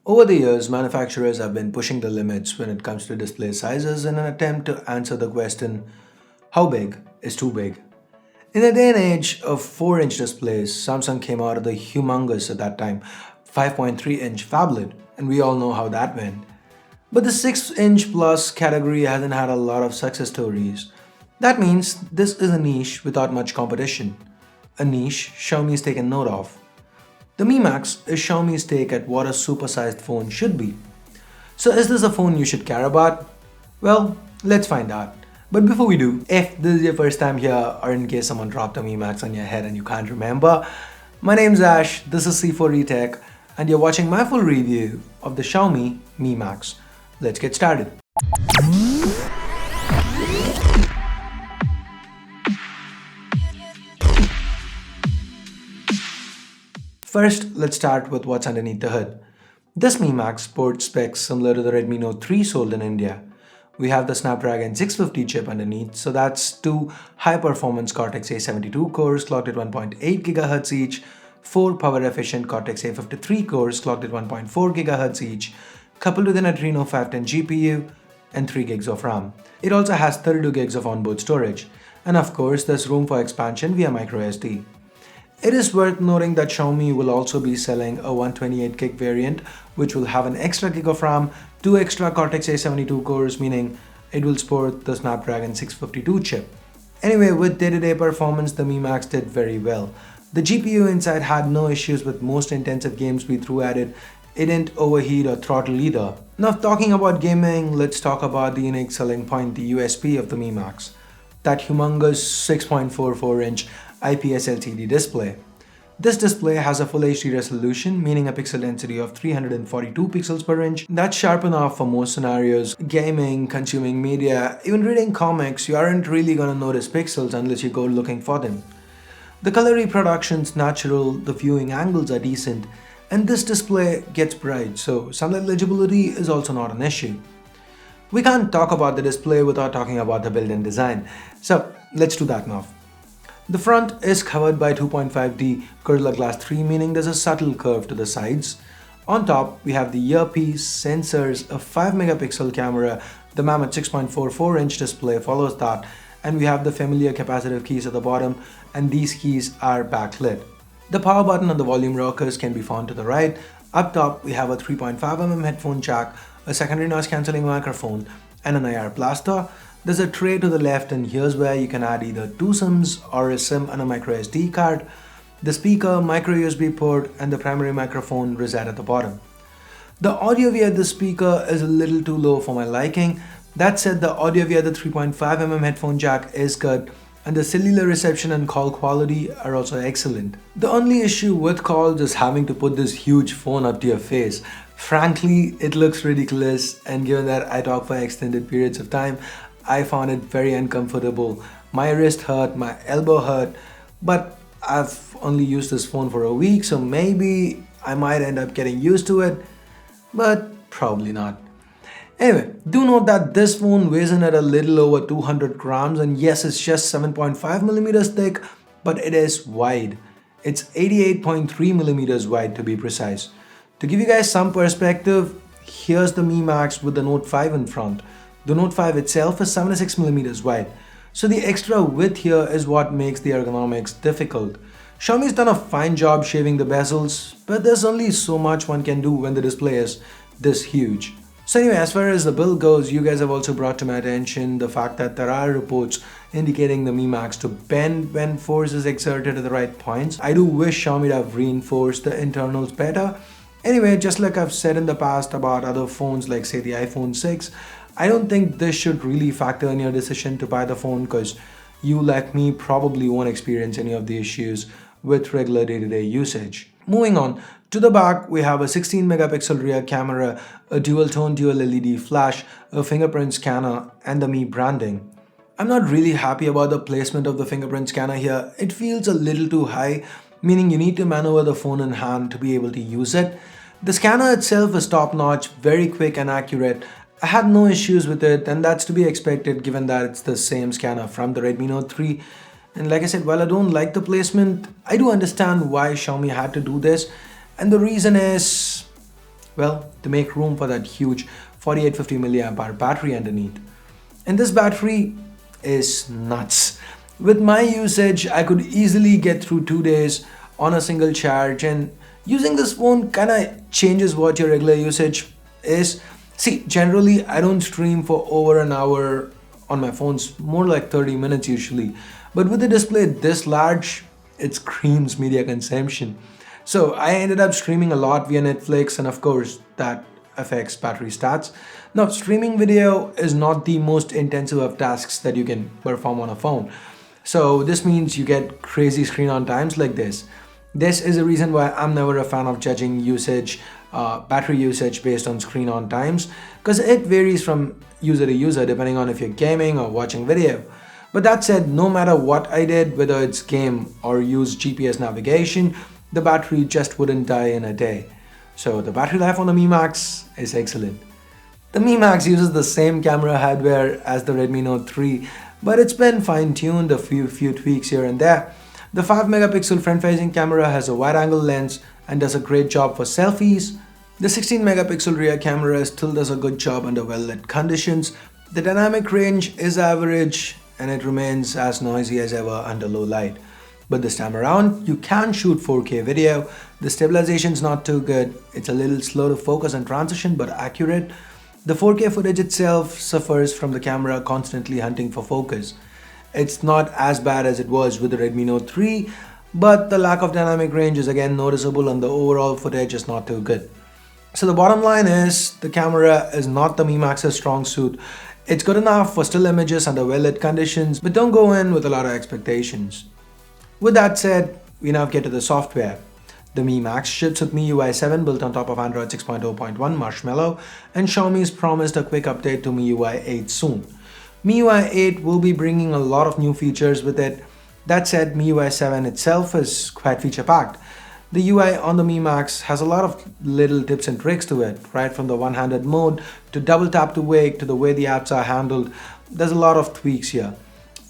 Over the years, manufacturers have been pushing the limits when it comes to display sizes in an attempt to answer the question, how big is too big? In the day and age of 4-inch displays, Samsung came out of the humongous at that time 5.3-inch phablet, and we all know how that went. But the 6-inch plus category hasn't had a lot of success stories. That means this is a niche without much competition. A niche Xiaomi's taken note of. The Mi Max is Xiaomi's take at what a supersized phone should be. So is this a phone you should care about? Well, let's find out. But before we do, if this is your first time here or in case someone dropped a Mi Max on your head and you can't remember, my name's Ash, this is C4E Tech, and you're watching my full review of the Xiaomi Mi Max. Let's get started. First, let's start with what's underneath the hood. This Mi Max sports specs similar to the Redmi Note 3 sold in India. We have the Snapdragon 650 chip underneath, so that's two high-performance Cortex-A72 cores clocked at 1.8 GHz each, four power-efficient Cortex-A53 cores clocked at 1.4 GHz each, coupled with an Adreno 510 GPU and 3 gigs of RAM. It also has 32 gigs of onboard storage, and of course there's room for expansion via microSD. It is worth noting that Xiaomi will also be selling a 128GB variant, which will have an extra gig of RAM, two extra Cortex-A72 cores, meaning it will sport the Snapdragon 652 chip. Anyway, with day-to-day performance, the Mi Max did very well. The GPU inside had no issues with most intensive games we threw at it. It didn't overheat or throttle either. Now, talking about gaming, let's talk about the unique selling point, the USP of the Mi Max. That humongous 6.44-inch IPS LCD display. This display has a full HD resolution, meaning a pixel density of 342 pixels per inch. That's sharp enough for most scenarios. Gaming, consuming media, even reading comics, you aren't really gonna notice pixels unless you go looking for them. The color reproduction's natural, the viewing angles are decent, and this display gets bright, so sunlight legibility is also not an issue. We can't talk about the display without talking about the built-in design, so let's do that now. The front is covered by 2.5D Gorilla Glass 3, meaning there's a subtle curve to the sides. On top, we have the earpiece, sensors, a 5-megapixel camera, the mammoth 6.44-inch display follows that, and we have the familiar capacitive keys at the bottom, and these keys are backlit. The power button and the volume rockers can be found to the right. Up top, we have a 3.5mm headphone jack, a secondary noise cancelling microphone, and an IR blaster. There's a tray to the left, and here's where you can add either two SIMs or a SIM and a microSD card. The speaker, micro USB port, and the primary microphone reside at the bottom. The audio via the speaker is a little too low for my liking. That said, the audio via the 3.5mm headphone jack is good, and the cellular reception and call quality are also excellent. The only issue with calls is having to put this huge phone up to your face. Frankly, it looks ridiculous, and given that I talk for extended periods of time, I found it very uncomfortable. My wrist hurt, my elbow hurt, but I've only used this phone for a week, so maybe I might end up getting used to it, but probably not. Anyway, do note that this phone weighs in at a little over 200 grams, and yes, it's just 7.5 millimeters thick, but it is wide. It's 88.3 millimeters wide to be precise. To give you guys some perspective, here's the Mi Max with the Note 5 in front. The Note 5 itself is 76mm wide, so the extra width here is what makes the ergonomics difficult. Xiaomi's done a fine job shaving the bezels, but there's only so much one can do when the display is this huge. So anyway, as far as the build goes, you guys have also brought to my attention the fact that there are reports indicating the Mi Max to bend when force is exerted at the right points. I do wish Xiaomi would have reinforced the internals better. Anyway, just like I've said in the past about other phones like say the iPhone 6, I don't think this should really factor in your decision to buy the phone because you like me probably won't experience any of the issues with regular day-to-day usage. Moving on, to the back we have a 16 megapixel rear camera, a dual tone dual LED flash, a fingerprint scanner, and the Mi branding. I'm not really happy about the placement of the fingerprint scanner here. It feels a little too high, meaning you need to maneuver the phone in hand to be able to use it. The scanner itself is top-notch, very quick and accurate. I had no issues with it, and that's to be expected given that it's the same scanner from the Redmi Note 3. And like I said, while I don't like the placement, I do understand why Xiaomi had to do this. And the reason is, Well, to make room for that huge 4850 milliamp hour battery underneath. And this battery is nuts. With my usage, I could easily get through 2 days on a single charge, and using this phone kind of changes what your regular usage is. See, generally I don't stream for over an hour on my phones, more like 30 minutes usually. But with the display this large, it screams media consumption. So I ended up streaming a lot via Netflix, and of course that affects battery stats. Now, streaming video is not the most intensive of tasks that you can perform on a phone. So this means you get crazy screen on times like this. This is a reason why I'm never a fan of judging usage, battery usage based on screen on times, because it varies from user to user depending on if you're gaming or watching video. But that said, no matter what I did, whether it's game or use GPS navigation, the battery just wouldn't die in a day. So the battery life on the Mi Max is excellent. The Mi Max uses the same camera hardware as the Redmi Note 3, but it's been fine-tuned a few tweaks here and there. The 5 megapixel front-facing camera has a wide-angle lens and does a great job for selfies. The 16 megapixel rear camera still does a good job under well-lit conditions. The dynamic range is average and it remains as noisy as ever under low light. But this time around, you can shoot 4K video. The stabilization's not too good. It's a little slow to focus and transition, but accurate. The 4K footage itself suffers from the camera constantly hunting for focus. It's not as bad as it was with the Redmi Note 3, but the lack of dynamic range is again noticeable and the overall footage is not too good. So the bottom line is, the camera is not the Mi Max's strong suit. It's good enough for still images under well-lit conditions, but don't go in with a lot of expectations. With that said, we now get to the software. The Mi Max ships with MIUI 7 built on top of Android 6.0.1 Marshmallow, and Xiaomi's promised a quick update to MIUI 8 soon. MIUI 8 will be bringing a lot of new features with it. That said, MIUI 7 itself is quite feature-packed. The UI on the Mi Max has a lot of little tips and tricks to it, right from the one-handed mode to double tap to wake to the way the apps are handled. There's a lot of tweaks here,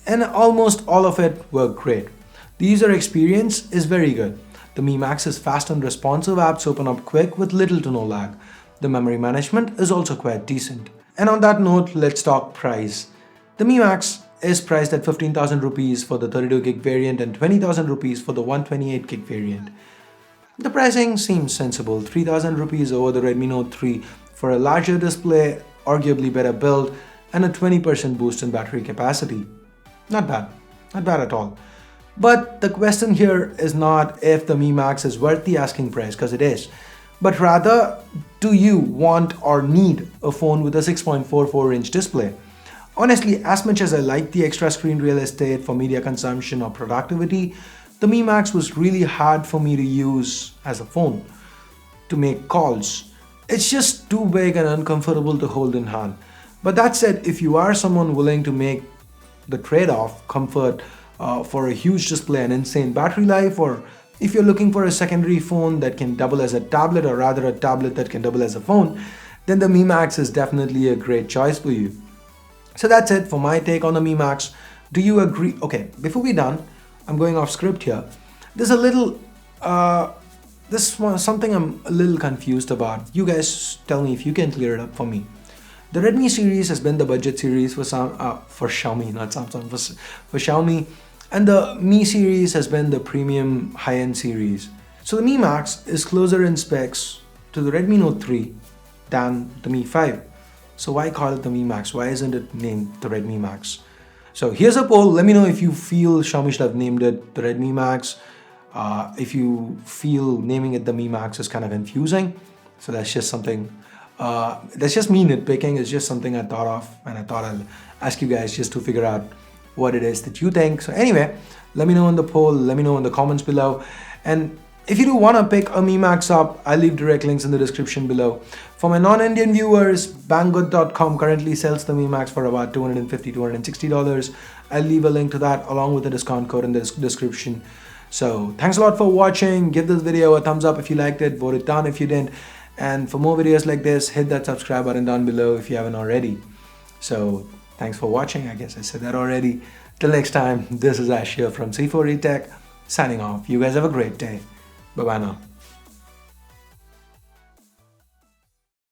and almost all of it work great. The user experience is very good. The Mi Max is fast and responsive, apps open up quick with little to no lag. The memory management is also quite decent. And on that note, let's talk price. The Mi Max is priced at 15,000 rupees for the 32GB variant and 20,000 rupees for the 128GB variant. The pricing seems sensible, 3,000 rupees over the Redmi Note 3 for a larger display, arguably better build, and a 20% boost in battery capacity. Not bad at all. But the question here is not if the Mi Max is worth the asking price, because it is, but rather, do you want or need a phone with a 6.44-inch display? Honestly, as much as I like the extra screen real estate for media consumption or productivity, the Mi Max was really hard for me to use as a phone to make calls. It's just too big and uncomfortable to hold in hand. But that said, if you are someone willing to make the trade-off, comfort for a huge display and insane battery life, or if you're looking for a secondary phone that can double as a tablet, or rather a tablet that can double as a phone, then the Mi Max is definitely a great choice for you. So that's it for my take on the Mi Max. Do you agree? Okay, before we're done, I'm going off script here. There's a little, something I'm a little confused about. You guys tell me if you can clear it up for me. The Redmi series has been the budget series for Xiaomi, not Samsung, for Xiaomi, and the Mi series has been the premium high-end series. So the Mi Max is closer in specs to the Redmi Note 3 than the Mi 5. So why call it the Mi Max? Why isn't it named the Redmi Max? So here's a poll. Let me know if you feel Xiaomi should have named it the Redmi Max. If you feel naming it the Mi Max is kind of confusing. So that's just something, that's just me nitpicking. It's just something I thought of, and I thought I'll ask you guys just to figure out what it is that you think. So anyway, let me know in the poll, let me know in the comments below. And if you do want to pick a Mi Max up, I'll leave direct links in the description below. For my non-Indian viewers, banggood.com currently sells the Mi Max for about $250, $260. I'll leave a link to that along with the discount code in the description. So thanks a lot for watching. Give this video a thumbs up if you liked it, vote it down if you didn't. And for more videos like this, hit that subscribe button down below if you haven't already. So thanks for watching. I guess I said that already. Till next time, this is Ash here from C4E Tech signing off. You guys have a great day. Bye-bye now.